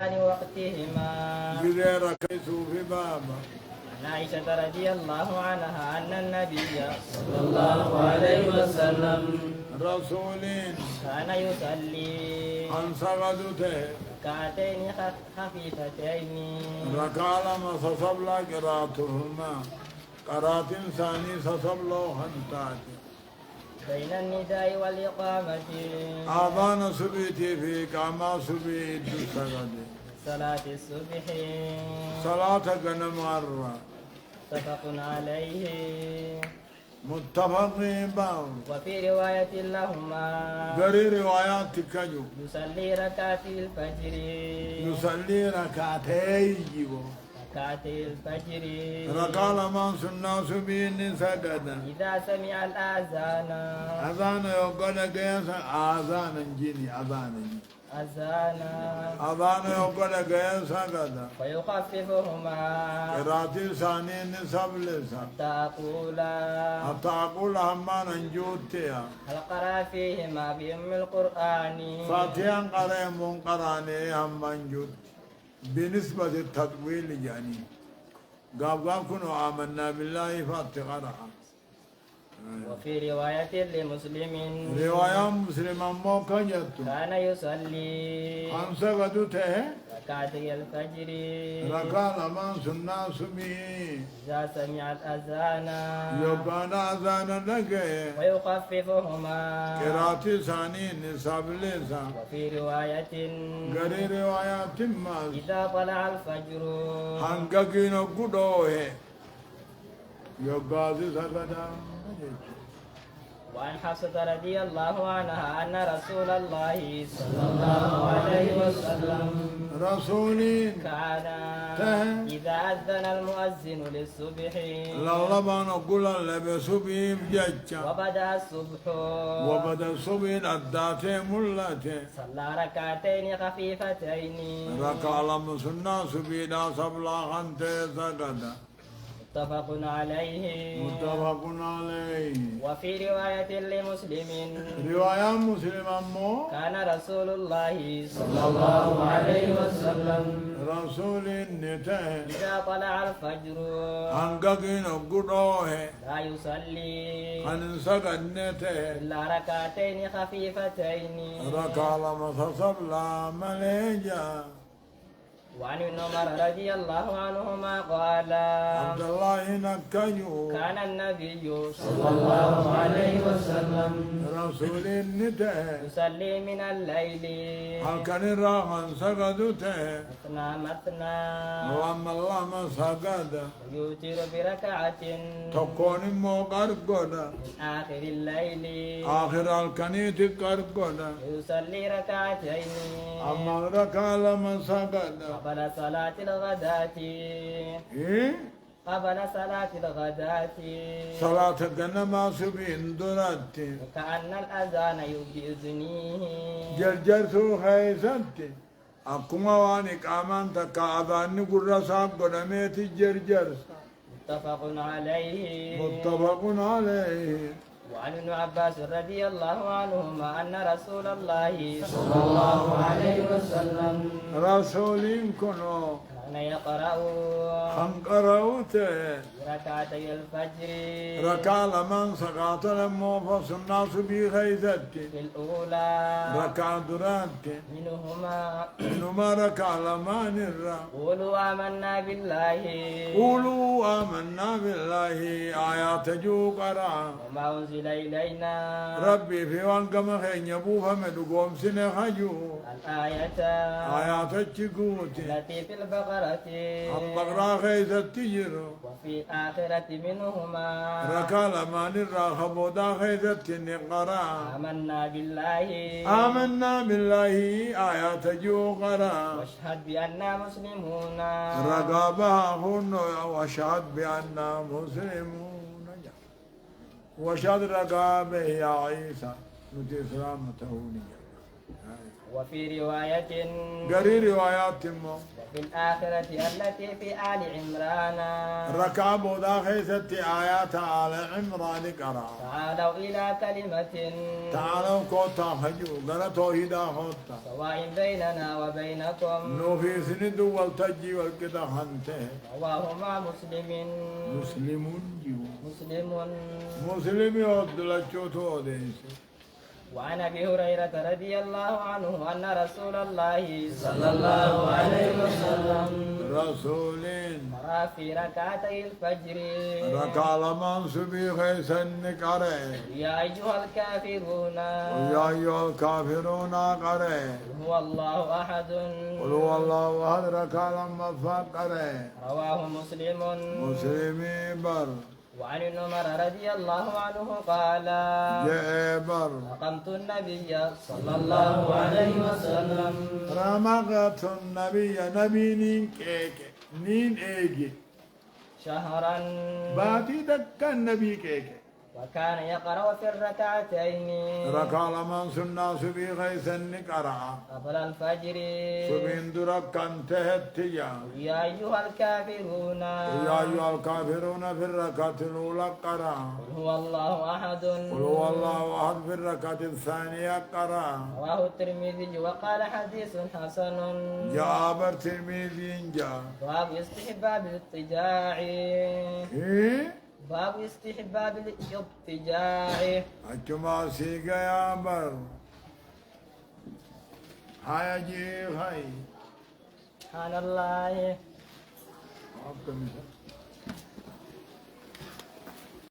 وقتهما بغير كيس في بابا. عن عائشة رضي الله عنها أن النبي صلى الله عليه وسلم رسول كان يصلي عن سغدته ركعتين خفيفتين ركع لما سصبلا قراتهما قرات ثاني سصبلا خنتات بين النداء والإقامة آذان سبيتي في كما سبيت سغد صلاة الصبح صلاة مرة متفق عليه. متفق بعض. وفي رواية لهما غير روايات تكجو يصلي ركعتي الفجر يصلي ركعتي ركعتي الفجر ركع لما سنة سبين سجد إذا سمع الآذان أذان يقول قياس آذان جيني أذان يقول قياس سجد فيخففهما قراتي ثاني نسب لسا حتى أقول هما ننجوتيا هل قرأ فيهما بأم القرآن فاتحا قرأ قراني هم منجوت بالنسبة للتطويل يعني قاب كنوا آمنا بالله فاتقرأ. وفي رواية لمسلم رواية مسلم موقع جدت كان يصلي خمسة قدوته ركعتي الفجر ركع لما سنة سبي إذا سمع الأذان يقال أذان لك ويخففهما قراتي ثاني نصاب لسا. وفي رواية غري روايات ما إذا طلع الفجر هنگكين قدوه يقال سكدا. وعن حفصة رضي الله عنها أن رسول الله صلى الله عليه وسلم رسولي كان إذا أذن المؤذن للصبح لله نقول لبس بيم ججا وبدأ الصبح وبدا الصبح الداتي ملتي صلى ركعتين خفيفتين ركع لما سنة سبيدا سبلا خنتي سجدا. متفق عليه. متفق عليه. وفي رواية لمسلم رواية مسلم أمو كان رسول الله صلى الله عليه وسلم رسول النته إذا طلع الفجر هنگكين قدوه لا يصلي هنسك النته إلا ركعتين خفيفتين ركع لما تصبلا مليجا. وعن ابن عمر رضي الله عنهما قال عبد الله نكيو كان النبي صلى الله عليه وسلم رسول النته يصلي من الليل هل كان راغن سجدته مثنى مثنى وأما الله ما سجد ويوتر بركعة تكون موقر قدا من آخر الليل آخر الكنيت قرقدا ويصلي ركعتين أما ركع لما سجد قبل صلاة الغداة إيه قبل صلاة الغداة صلاة الجنة سبين دراتي وكأن الأذان بإذنه جرجر سو خيسنتي أكما وانك آمان تكا أذان قرصا قدميت جرجر. متفق عليه. متفق عليه. وعن ابن عباس رضي الله عنهما أن رسول الله صلى الله عليه وسلم رسول كنو كان يقرأ خنقروته ركعتي الفجر ركع لمن سقاط لما فصلنا سبي خيزتي في الأولى ركع دراتي منهما ركع لمن الرا قولوا آمنا بالله قولوا آمنا بالله آيات جو قرأ وما أنزل إلينا ربي في وانكم خين يبو فمدو قوم سنة خجو الآية آيات التقوتي التي في البقرة البقرة خيزتي جرو وفي الآخرة منهما ركع لمن الرا خبودا خيزتي نقرأ آمنا بالله آمنا بالله آيات جو قرأ واشهد بأننا مسلمون رقابها هن واشهد بأننا مسلمون وشهد رقابه يا عيسى نتي سلامته ونيا وفي رواية قري روايات مو وفي الآخرة التي في آل عمران ركابو داخل ست آيات على عمران قرأ تعالوا إلى كلمة تعالوا كوتا خجو قرأ توحيدا خوتا سواء بيننا وبينكم نو في سند والتجي والكتا خنته رواه مع مسلم مسلم جيو مسلم مسلم يود لچوتو ديس وعن ابي هريره رضي الله عنه ان رسول الله صلى الله عليه وسلم رسولين قرأ في ركعتي الفجر ركع لمن سبي خيسن قرأ يا ايها الكافرون يا أيها الكافرون قرأ هو الله احد قل هو الله أحد ركع لما فقرأ رواه مسلم مسلمي بر وعن ابن عمر رضي الله عنه قال جبر أقمت النبي صلى الله عليه وسلم رمقت النبي نبي نين كيك نين ايجي شهرا باتي دكا النبي كيك وكان يقرأ في الركعتين ركع لمن سنة سبي غيثن قرأ قبل الفجر سبين درك انتهت يا يا أيها الكافرون أيها الكافرون في الركعة الأولى قرأ قل هو الله أحد قل هو الله أحد في الركعة الثانية قرأ رواه الترمذي وقال حديث حسن جابر تلميذ جاء باب استحباب الاضطجاع إيه باب استحباب الاضطجاع أجمع سيقا يا بر هاي جي هاي سبحان الله أبقى مثل